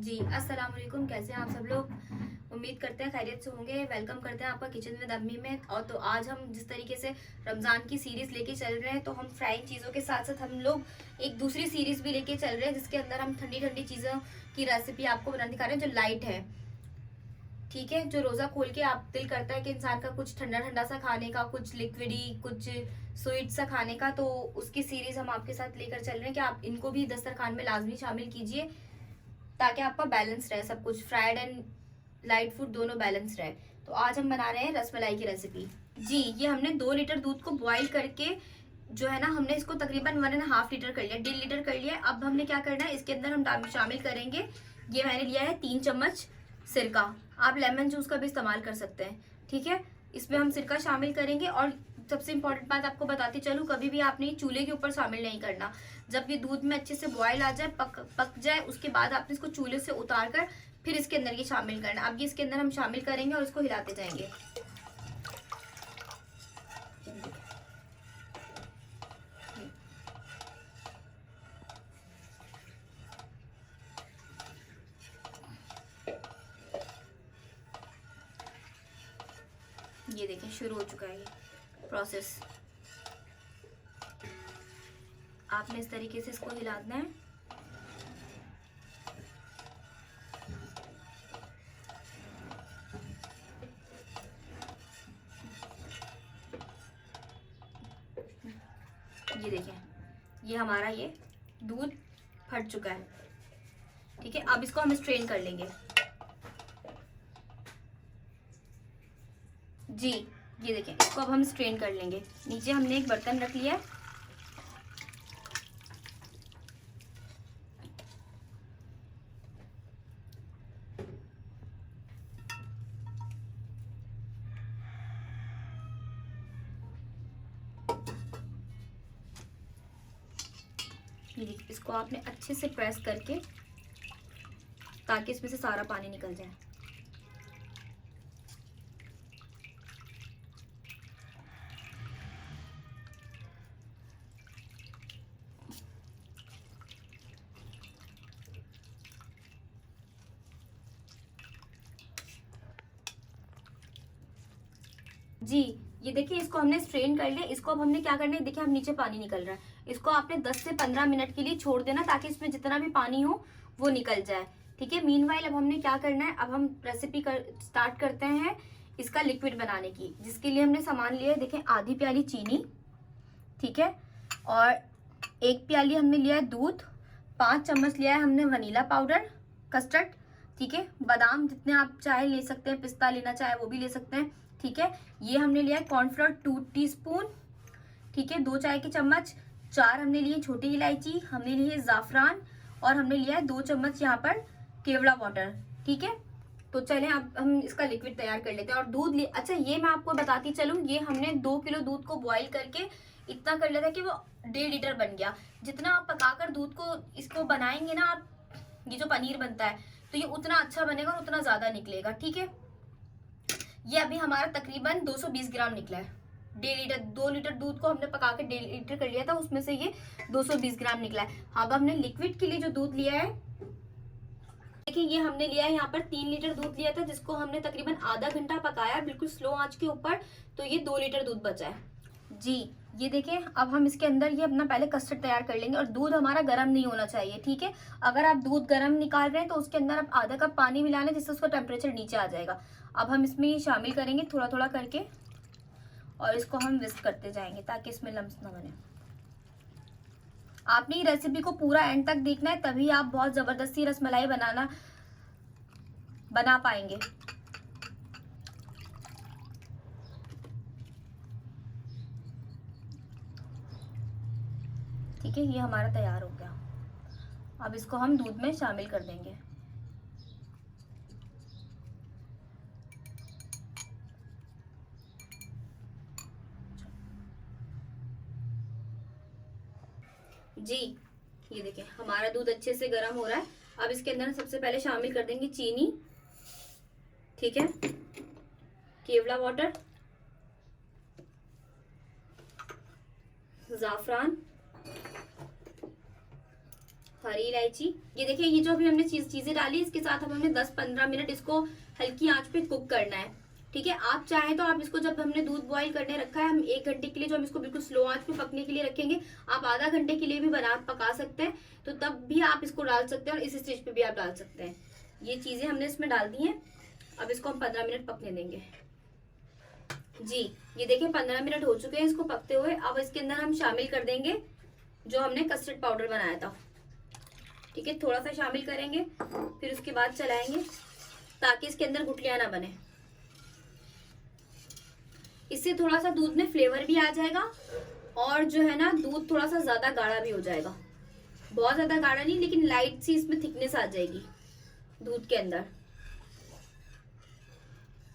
जी, अस्सलाम वालेकुम। कैसे हैं आप सब लोग? उम्मीद करते हैं खैरियत से होंगे। वेलकम करते हैं आपका किचन विद अम्मी में। और तो आज हम जिस तरीके से रमज़ान की सीरीज़ लेके चल रहे हैं, तो हम फ्राइंग चीज़ों के साथ साथ हम लोग एक दूसरी सीरीज़ भी लेके चल रहे हैं, जिसके अंदर हम ठंडी ठंडी चीज़ों की रेसिपी आपको बनाने दिखा रहे हैं, जो लाइट है। ठीक है, जो रोज़ा खोल के आप दिल करता है कि इंसान का कुछ ठंडा ठंडा सा खाने का, कुछ लिक्विडी, कुछ स्वीट सा खाने का, तो उसकी सीरीज़ हम आपके साथ लेकर चल रहे हैं कि आप इनको भी दस्तरखान में लाजमी शामिल कीजिए, ताकि आपका बैलेंस रहे, सब कुछ फ्राइड एंड लाइट फूड दोनों बैलेंस रहे। तो आज हम बना रहे हैं रसमलाई की रेसिपी। जी, ये हमने 2 लीटर दूध को बॉईल करके जो है ना, हमने इसको तकरीबन 1.5 लीटर कर लिया, 1.5 लीटर कर लिया। अब हमने क्या करना है, इसके अंदर हम शामिल करेंगे, ये मैंने लिया है 3 चम्मच सिरका। आप लेमन जूस का भी इस्तेमाल कर सकते हैं। ठीक है, इसमें हम सिरका शामिल करेंगे। और सबसे इम्पोर्टेंट बात आपको बताती चलूं, कभी भी आपने चूल्हे के ऊपर शामिल नहीं करना। जब ये दूध में अच्छे से बॉयल आ जाए, पक जाए, उसके बाद आपने इसको चूल्हे से उतार कर फिर इसके अंदर ये शामिल करना। अब ये इसके अंदर हम शामिल करेंगे और इसको हिलाते जाएंगे। ये देखें, शुरू हो चुका है ये प्रोसेस। आपने इस तरीके से इसको हिलाना है। ये देखें, ये हमारा ये दूध फट चुका है। ठीक है, अब इसको हम स्ट्रेन कर लेंगे। जी, ये देखें, इसको अब हम स्ट्रेन कर लेंगे। नीचे हमने एक बर्तन रख लिया है। इसको आपने अच्छे से प्रेस करके, ताकि इसमें से सारा पानी निकल जाए। जी, ये देखिए, इसको हमने स्ट्रेन कर लिया। इसको अब हमने क्या करना है, देखिए अब नीचे पानी निकल रहा है। इसको आपने 10 से 15 मिनट के लिए छोड़ देना, ताकि इसमें जितना भी पानी हो वो निकल जाए। ठीक है, मीनवाइल अब हमने क्या करना है, अब हम रेसिपी स्टार्ट करते हैं इसका लिक्विड बनाने की, जिसके लिए हमने सामान लिया है। देखें, आधी प्याली चीनी, ठीक है, और 1 प्याली हमने लिया है दूध, 5 चम्मच लिया है हमने वनीला पाउडर, कस्टर्ड। ठीक है, बादाम जितने आप चाहे ले सकते हैं, पिस्ता लेना चाहे वो भी ले सकते हैं। ठीक है, ये हमने लिया है कॉर्नफ्लोर 2 टीस्पून। ठीक है, 2 चाय के चम्मच। 4 हमने लिए छोटी इलायची, हमने लिए जाफरान, और हमने लिया है 2 चम्मच यहाँ पर केवड़ा वाटर। ठीक है, तो चलें अब हम इसका लिक्विड तैयार कर लेते हैं। और दूध अच्छा, ये मैं आपको बताती चलूं, ये हमने 2 किलो दूध को बॉईल करके इतना कर लिया था कि वो 1.5 लीटर बन गया। जितना आप पकाकर दूध को इसको बनाएंगे ना आप, ये जो पनीर बनता है, तो ये उतना अच्छा बनेगा और उतना ज्यादा निकलेगा। ठीक है, ये अभी हमारा तकरीबन 220 ग्राम निकला है। 1.5 लीटर, 2 लीटर दूध को हमने पका के 1.5 लीटर कर लिया था, उसमें से ये 220 ग्राम निकला है। अब हमने लिक्विड के लिए जो दूध लिया है, देखिए ये हमने लिया है यहाँ पर 3 लीटर दूध लिया था, जिसको हमने तकरीबन आधा घंटा पकाया बिल्कुल स्लो आंच के ऊपर, तो ये 2 लीटर दूध बचा है। जी, ये देखें, अब हम इसके अंदर ये अपना पहले कस्टर्ड तैयार कर लेंगे। और दूध हमारा गर्म नहीं होना चाहिए। ठीक है, अगर आप दूध गर्म निकाल रहे हैं तो उसके अंदर आप आधा कप पानी मिला लें, जिससे उसका टेम्परेचर नीचे आ जाएगा। अब हम इसमें शामिल करेंगे थोड़ा थोड़ा करके, और इसको हम विस्क करते जाएंगे ताकि इसमें लम्स ना बने। आपने ये रेसिपी को पूरा एंड तक देखना है, तभी आप बहुत जबरदस्ती रसमलाई बना पाएंगे। ठीक है, ये हमारा तैयार हो गया। अब इसको हम दूध में शामिल कर देंगे। जी, ये देखें, हमारा दूध अच्छे से गर्म हो रहा है। अब इसके अंदर सबसे पहले शामिल कर देंगे चीनी। ठीक है, केवड़ा वाटर, जाफरान, हरी इलायची। ये देखिए, ये जो अभी हमने चीजें डाली, इसके साथ अब हमने 10-15 मिनट इसको हल्की आंच पे कुक करना है। ठीक है, आप चाहें तो आप इसको, जब हमने दूध बॉईल करने रखा है, हम 1 घंटे के लिए जो हम इसको बिल्कुल स्लो आंच पे पकने के लिए रखेंगे, आप आधा घंटे के लिए भी पका सकते हैं, तो तब भी आप इसको डाल सकते हैं और इस स्टेज पे भी आप डाल सकते हैं। ये चीजें हमने इसमें डाल दी हैं। अब इसको हम 15 मिनट पकने देंगे। जी, ये देखिए 15 मिनट हो चुके हैं इसको पकते हुए। अब इसके अंदर हम शामिल कर देंगे जो हमने कस्टर्ड पाउडर बनाया था। ठीक है, थोड़ा सा शामिल करेंगे, फिर उसके बाद चलाएंगे ताकि इसके अंदर गुठलियां ना बने। इससे थोड़ा सा दूध में फ्लेवर भी आ जाएगा और जो है ना, दूध थोड़ा सा ज्यादा गाढ़ा भी हो जाएगा। बहुत ज्यादा गाढ़ा नहीं, लेकिन लाइट सी इसमें थिकनेस आ जाएगी दूध के अंदर।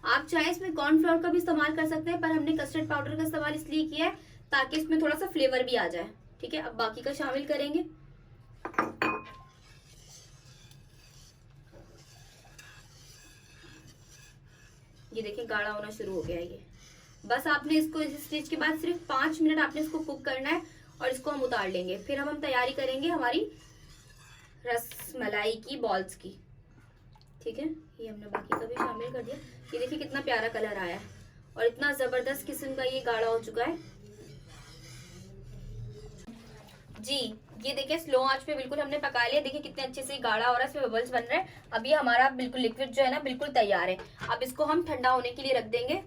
आप चाहे इसमें कॉर्नफ्लोर का भी इस्तेमाल कर सकते हैं, पर हमने कस्टर्ड पाउडर का इस्तेमाल इसलिए किया है ताकि इसमें थोड़ा सा फ्लेवर भी आ जाए। ठीक है, अब बाकी का शामिल करेंगे। ये देखिए गाढ़ा होना शुरू हो गया है ये। बस आपने इसको इस स्टेज के बाद सिर्फ 5 मिनट आपने इसको कुक करना है और इसको हम उतार लेंगे। फिर हम तैयारी करेंगे हमारी रसमलाई की बॉल्स की। ठीक है, ये हमने बाकी का भी शामिल कर दिया। ये देखिए कितना प्यारा कलर आया है और इतना जबरदस्त किस्म का ये गाढ़ा हो चुका है। जी, ये देखिए स्लो आंच पे बिल्कुल हमने पका लिया। देखिए कितने अच्छे से गाढ़ा हो रहा है, इसमें बबल्स बन रहे हैं। अभी हमारा बिल्कुल लिक्विड जो है ना, बिल्कुल तैयार है। अब इसको हम ठंडा होने के लिए रख देंगे।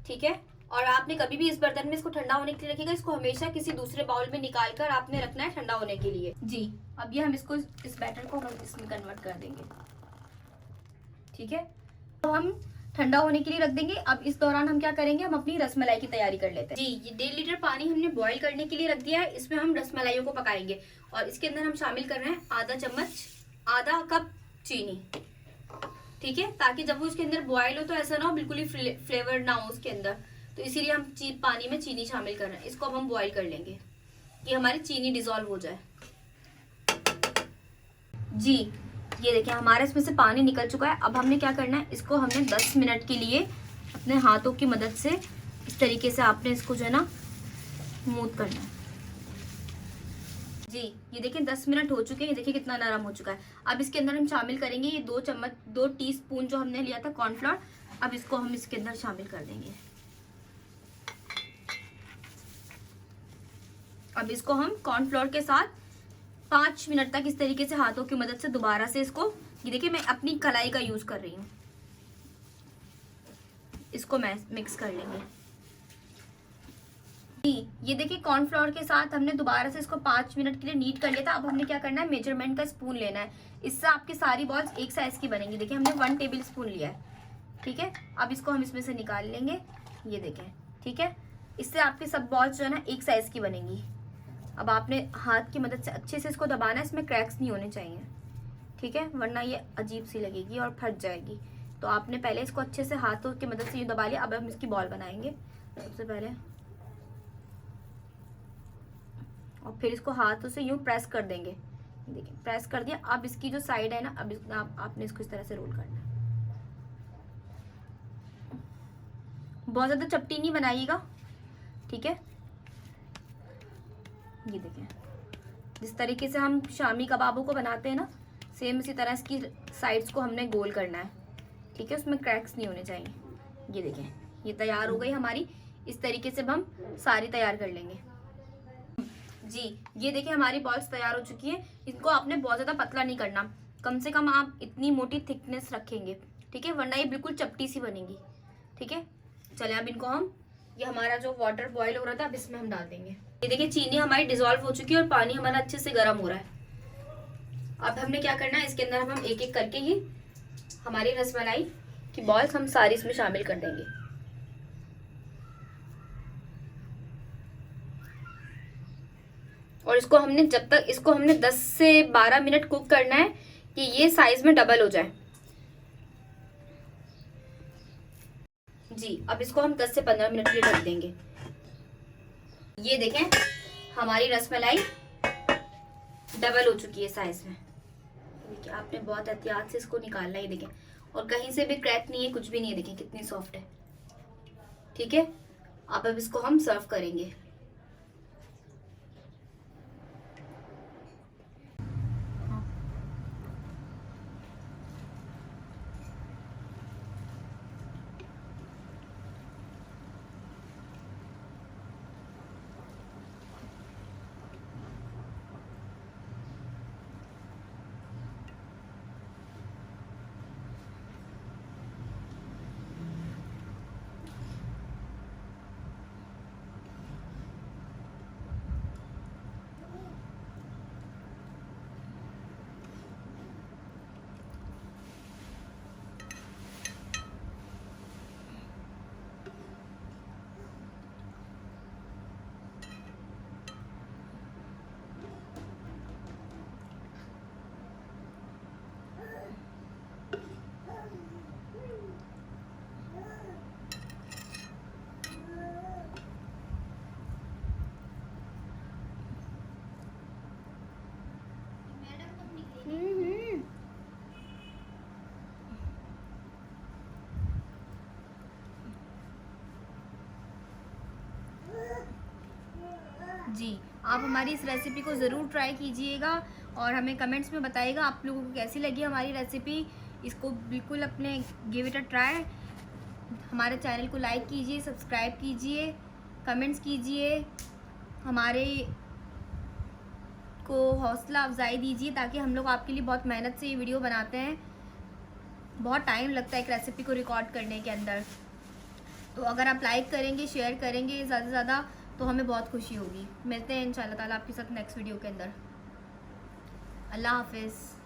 ठीक है, और आपने कभी भी इस बर्तन में इसको ठंडा होने के लिए रखिएगा। इसको हमेशा किसी दूसरे बाउल में निकाल कर आपने रखना है ठंडा होने के लिए। जी, अब ये हम इसको, इस बैटर को हम इसमें कन्वर्ट कर देंगे। ठीक है, तो हम ठंडा होने के लिए रख देंगे। अब इस दौरान हम क्या करेंगे, हम अपनी रसमलाई की तैयारी कर लेते हैं। जी, ये 1.5 लीटर पानी हमने बॉईल करने के लिए रख दिया है। इसमें हम रसमलाइयों को पकाएंगे और इसके अंदर हम शामिल कर रहे हैं आधा कप चीनी। ठीक है, ताकि जब वो उसके अंदर बॉयल हो तो ऐसा ना हो बिल्कुल ही फ्लेवर ना हो उसके अंदर, तो इसीलिए हम पानी में चीनी शामिल कर रहे हैं। इसको अब हम बॉईल कर लेंगे कि हमारी चीनी डिजोल्व हो जाए। जी, ये देखिए हमारे इसमें से पानी निकल चुका है। अब हमने क्या करना है, इसको हमने 10 मिनट के लिए अपने हाथों की मदद से इस तरीके से आपने इसको जो है ना स्मूथ करना है। जी, ये देखिए 10 मिनट हो चुके हैं। ये देखिए कितना नरम हो चुका है। अब इसके अंदर हम शामिल करेंगे ये 2 टीस्पून जो हमने लिया था कॉर्नफ्लोर। अब इसको हम इसके अंदर शामिल कर देंगे। अब इसको हम कॉर्नफ्लोर के साथ 5 मिनट तक इस तरीके से हाथों की मदद से दोबारा से इसको, ये देखिए मैं अपनी कलाई का यूज कर रही हूँ, इसको मिक्स कर लेंगे। ये देखिए कॉर्नफ्लोर के साथ हमने दोबारा से इसको 5 मिनट के लिए नीट कर लिया था। अब हमने क्या करना है, मेजरमेंट का स्पून लेना है। इससे आपकी सारी बॉल्स एक साइज की बनेंगी। देखिए हमने 1 टेबल स्पून लिया है। ठीक है, अब इसको हम इसमें से निकाल लेंगे। ये देखें, ठीक है, इससे आपकी सब बॉल्स जो है ना एक साइज की बनेंगी। अब आपने हाथ की मदद से अच्छे से इसको दबाना है, इसमें क्रैक्स नहीं होने चाहिए। ठीक है, वरना ये अजीब सी लगेगी और फट जाएगी। तो आपने पहले इसको अच्छे से हाथों की मदद से यूँ दबा लिया। अब हम इसकी बॉल बनाएंगे सबसे पहले, और फिर इसको हाथों से यूँ प्रेस कर देंगे। देखिए प्रेस कर दिया। अब इसकी जो साइड है ना, अब आपने इसको इस तरह से रोल करना है। बहुत ज़्यादा चपटी नहीं बनाइएगा। ठीक है, ये देखें जिस तरीके से हम शामी कबाबों को बनाते हैं ना, सेम इसी तरह इसकी साइड्स को हमने गोल करना है। ठीक है, उसमें क्रैक्स नहीं होने चाहिए। ये देखें, ये तैयार हो गई हमारी। इस तरीके से हम सारी तैयार कर लेंगे। जी, ये देखिए हमारी बॉल्स तैयार हो चुकी है। इनको आपने बहुत ज़्यादा पतला नहीं करना, कम से कम आप इतनी मोटी थिकनेस रखेंगे। ठीक है, वरना ये बिल्कुल चपटी सी बनेगी। ठीक है, चले अब इनको हम, ये हमारा जो वाटर बॉईल हो रहा था अब इसमें हम डाल देंगे। ये देखिए चीनी हमारी डिजोल्व हो चुकी है और पानी हमारा अच्छे से गर्म हो रहा है। अब हमने क्या करना है, इसके अंदर हम एक एक करके ही हमारी रसमलाई की बॉल्स हम सारी इसमें शामिल कर देंगे। और इसको हमने जब तक इसको हमने 10 से 12 मिनट कुक करना है कि ये साइज में डबल हो जाए। जी, अब इसको हम 10 से 15 मिनट के लिए ढक देंगे। ये देखें हमारी रसमलाई डबल हो चुकी है साइज में। देखिए आपने बहुत एहतियात से इसको निकालना है। देखें, और कहीं से भी क्रैक नहीं है, कुछ भी नहीं है। देखें कितनी सॉफ्ट है। ठीक है, अब इसको हम सर्व करेंगे। जी, आप हमारी इस रेसिपी को ज़रूर ट्राई कीजिएगा और हमें कमेंट्स में बताइएगा आप लोगों को कैसी लगी हमारी रेसिपी। इसको बिल्कुल अपने गिव इट अ ट्राई। हमारे चैनल को लाइक कीजिए, सब्सक्राइब कीजिए, कमेंट्स कीजिए, हमारे को हौसला अफजाई दीजिए, ताकि हम लोग आपके लिए बहुत मेहनत से ये वीडियो बनाते हैं। बहुत टाइम लगता है एक रेसिपी को रिकॉर्ड करने के अंदर। तो अगर आप लाइक करेंगे, शेयर करेंगे ज़्यादा से ज़्यादा, तो हमें बहुत खुशी होगी। मिलते हैं इंशाल्लाह ताला आपके साथ नेक्स्ट वीडियो के अंदर। अल्लाह हाफिज़।